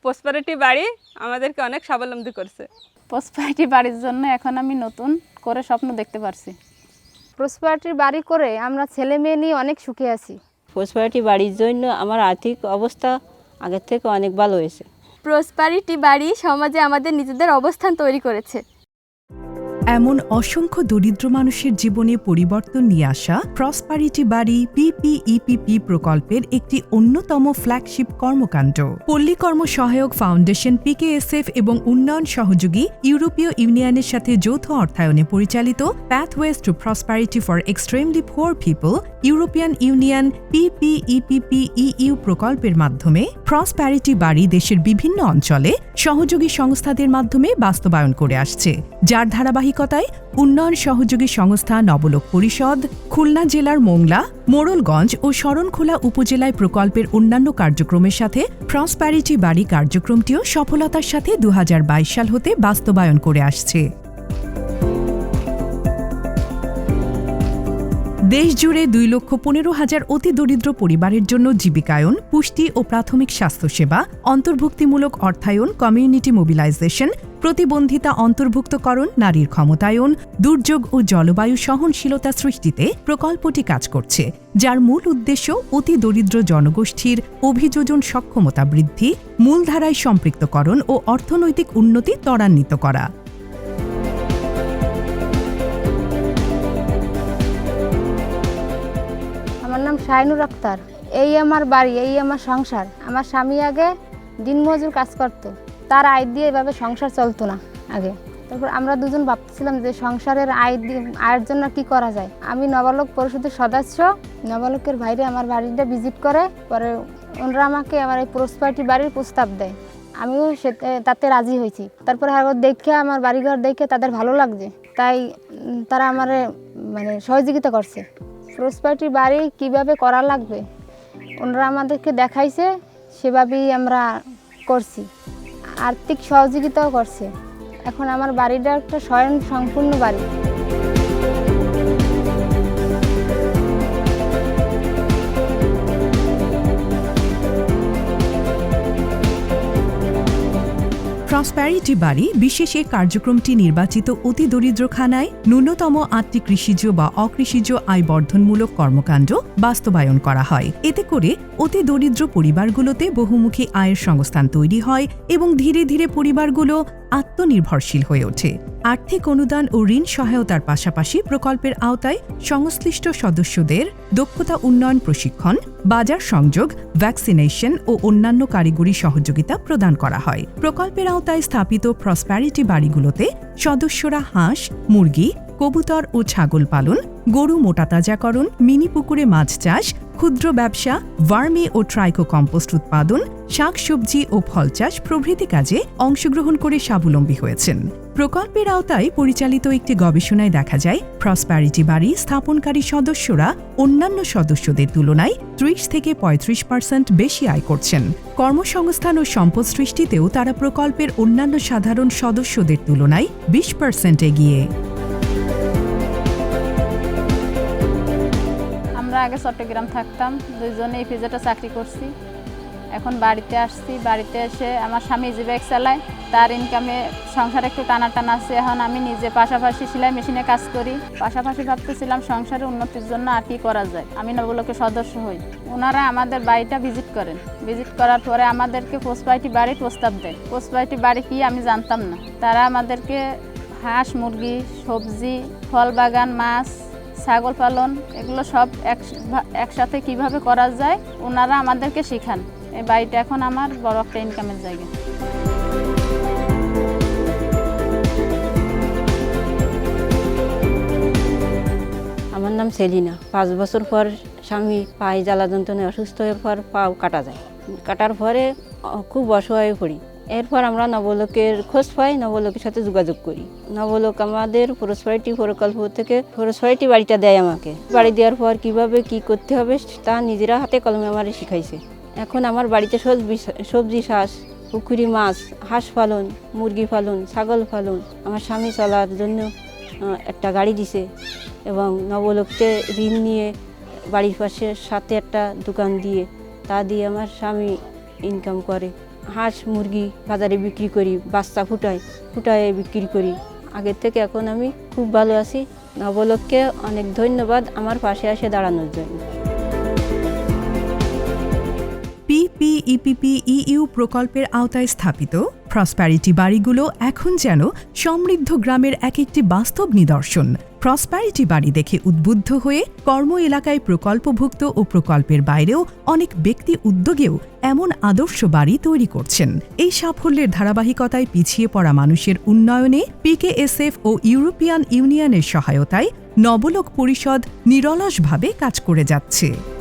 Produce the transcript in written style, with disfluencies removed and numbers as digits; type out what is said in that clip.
Prosperity বাড়ি আমাদেরকে অনেক স্বাবলম্বী করছে। প্রসপারিটি বাড়ির জন্য এখন আমি নতুন করে স্বপ্ন দেখতে পারছি। প্রসপারিটির বাড়ি করে আমরা ছেলে মেয়ে নিয়ে অনেক সুখে আছি। প্রসপারিটি বাড়ির জন্য আমার আর্থিক অবস্থা আগের থেকে অনেক ভালো হয়েছে। প্রসপারিটি বাড়ি সমাজে আমাদের নিজেদের অবস্থান তৈরি করেছে। এমন অসংখ্য দরিদ্র মানুষের জীবনে পরিবর্তন নিয়ে আসা প্রসপারিটি বাড়ি পিপিইপিপি প্রকল্পের একটি অন্যতম ফ্ল্যাগশিপ কর্মকাণ্ড। পল্লী কর্ম সহায়ক ফাউন্ডেশন পিকেএসএফ এবং উন্নয়ন সহযোগী ইউরোপীয় ইউনিয়নের সাথে যৌথ অর্থায়নে পরিচালিত pathways to prosperity for extremely poor people European Union PPEPP প্রকল্পের মাধ্যমে প্রসপারিটি বাড়ি দেশের বিভিন্ন অঞ্চলে সহযোগী সংস্থাদের মাধ্যমে বাস্তবায়ন করে আসছে, যার ধারাবাহিকতায় উন্নয়ন সহযোগী সংস্থা নবলোক পরিষদ, খুলনা জেলার মোংলা, মোড়লগঞ্জ ও শরণখোলা উপজেলায় প্রকল্পের অন্যান্য কার্যক্রমের সাথে প্রসপারিটি বাড়ি কার্যক্রমটিও সফলতার সাথে 2022 সাল হতে বাস্তবায়ন করে আসছে। দেশজুড়ে 2,15,000 অতি দরিদ্র পরিবারের জন্য জীবিকায়ন, পুষ্টি ও প্রাথমিক স্বাস্থ্যসেবা, অন্তর্ভুক্তিমূলক অর্থায়ন, কমিউনিটি মোবিলাইজেশন, প্রতিবন্ধিতা অন্তর্ভুক্তকরণ, নারীর ক্ষমতায়ন, দুর্যোগ ও জলবায়ু সহনশীলতা সৃষ্টিতে প্রকল্পটি কাজ করছে, যার মূল উদ্দেশ্য অতি দরিদ্র জনগোষ্ঠীর অভিযোজন সক্ষমতা বৃদ্ধি, মূলধারায় সম্পৃক্তকরণ ও অর্থনৈতিক উন্নতি ত্বরান্বিত করা। আমার নাম শাহিনুর আক্তার। এই আমার বাড়ি, এই আমার সংসার। আমার স্বামী আগে দিনমজুর কাজ করতো, তার আয় দিয়ে এভাবে সংসার চলতো না আগে। তারপর আমরা দুজন ভাবতেছিলাম যে সংসারের আয়ের জন্য কি করা যায়। আমি নবালক পরিষদের সদস্য, নবালকের বাইরে আমার বাড়িটা ভিজিট করে, পরে ওনারা আমাকে আমার এই প্রসপারিটি বাড়ির প্রস্তাব দেয়। আমিও তাতে রাজি হয়েছি। তারপরে দেখে আমার বাড়িঘর দেখে তাদের ভালো লাগছে, তাই তারা আমার সহযোগিতা করছে। প্রসপারিটি বাড়ি কিভাবে করা লাগবে ওনারা আমাদেরকে দেখাইছে, সেভাবেই আমরা করছি। আর্থিক সহযোগিতাও করছে। এখন আমার বাড়িটা একটা স্বয়ং সম্পূর্ণ বাড়ি। প্রসপারিটি বাড়ি বিশেষ এ কার্যক্রমটি নির্বাচিত অতি দরিদ্রখানায় ন্যূনতম 8টি কৃষিজ বা অকৃষিজ আয় বর্ধনমূলক কর্মকাণ্ড বাস্তবায়ন করা হয়। এতে করে অতি দরিদ্র পরিবারগুলোতে বহুমুখী আয়ের সংস্থান তৈরি হয় এবং ধীরে ধীরে পরিবারগুলো আত্মনির্ভরশীল হয়ে ওঠে। আর্থিক অনুদান ও ঋণ সহায়তার পাশাপাশি প্রকল্পের আওতায় সংশ্লিষ্ট সদস্যদের দক্ষতা উন্নয়ন প্রশিক্ষণ, বাজার সংযোগ, ভ্যাকসিনেশন ও অন্যান্য কারিগরি সহযোগিতা প্রদান করা হয়। প্রকল্পের আওতায় স্থাপিত প্রসপারিটি বাড়িগুলোতে সদস্যরা হাঁস, মুরগি, কবুতর ও ছাগল পালন, গরু মোটাতাজাকরণ, মিনি পুকুরে মাছ চাষ, ক্ষুদ্র ব্যবসা, ভার্মি ও ট্রাইকো কম্পোস্ট উৎপাদন, শাকসবজি ও ফল চাষ প্রভৃতি কাজে অংশগ্রহণ করে স্বাবলম্বী হয়েছেন। প্রকল্পের আওতায় পরিচালিত একটি গবেষণায় দেখা যায়, প্রসপারিটি বাড়ি স্থাপনকারী সদস্যরা অন্যান্য সদস্যদের তুলনায় 30 থেকে 35% বেশি আয় করছেন। কর্মসংস্থান ও সম্পদ সৃষ্টিতেও তারা প্রকল্পের অন্যান্য সাধারণ সদস্যদের তুলনায় 20% এগিয়ে। আমরা আগে চট্টগ্রাম থাকতাম, দুইজনে ইপিজেডে চাকরি করছি। এখন বাড়িতে আসছি, বাড়িতে এসে আমার স্বামী যে ব্যাগ চালায়, তার ইনকামে সংসার একটু টানা আছে। এখন আমি নিজে পাশাপাশি সেলাই মেশিনে কাজ করি, পাশাপাশি ভাবতেছিলাম সংসারের উন্নতির জন্য আর কি করা যায়। আমি নবলোকের সদস্য হই। ওনারা আমাদের বাড়িটা ভিজিট করেন। ভিজিট করার পরে আমাদেরকে প্রসপারিটি বাড়ির প্রস্তাব দেয়। প্রসপারিটি বাড়ি কি আমি জানতাম না। তারা আমাদেরকে হাঁস, মুরগি, সবজি, ফল বাগান, মাছ, ছাগল পালন, এগুলো সব একসাথে কিভাবে করা যায় ওনারা আমাদেরকে শেখান। এই বাড়িটা এখন আমার বড় একটা ইনকামের জায়গা। আমার নাম সেলিনা। 5 বছর পর স্বামী পায়ে জ্বালা যন্ত্রণায় অসুস্থ হয়ে পর পাও কাটা যায়। কাটার পরে খুব অসহায় পড়ি। এরপর আমরা নবলোকের খোঁজ পাই, নবলোকের সাথে যোগাযোগ করি। নবলোক আমাদের প্রসপারিটি প্রকল্প থেকে প্রসপারিটি বাড়িটা দেয় আমাকে। বাড়ি দেওয়ার পর কিভাবে কি করতে হবে তা নিজেরা হাতে কলমে আমার শিখাইছে। এখন আমার বাড়িতে সবজি চাষ, পুকুরি মাছ, হাঁস পালন, মুরগি পালন, ছাগল পালন। আমার স্বামী চলার জন্য একটা গাড়ি দিছে এবং নবলোকতে ঋণ নিয়ে বাড়ির পাশে সাথে একটা দোকান দিয়ে তা দিয়ে আমার স্বামী ইনকাম করে। হাঁস মুরগি বাজারে বিক্রি করি, বাচ্চা ফুটায় বিক্রি করি। আগের থেকে এখন আমি খুব ভালো আছি। নবলককে অনেক ধন্যবাদ আমার পাশে এসে দাঁড়ানোর জন্য। PPEPPEU প্রকল্পের আওতায় স্থাপিত প্রসপ্যারিটি বাড়িগুলো এখন যেন সমৃদ্ধ গ্রামের এক একটি বাস্তব নিদর্শন। প্রসপ্যারিটি বাড়ি দেখে উদ্বুদ্ধ হয়ে কর্ম এলাকায় প্রকল্পভুক্ত ও প্রকল্পের বাইরেও অনেক ব্যক্তি উদ্যোগেও এমন আদর্শ বাড়ি তৈরি করছেন। এই সাফল্যের ধারাবাহিকতায় পিছিয়ে পড়া মানুষের উন্নয়নে PKSF ও ইউরোপিয়ান ইউনিয়নের সহায়তায় নবলোক পরিষদ নিরলসভাবে কাজ করে যাচ্ছে।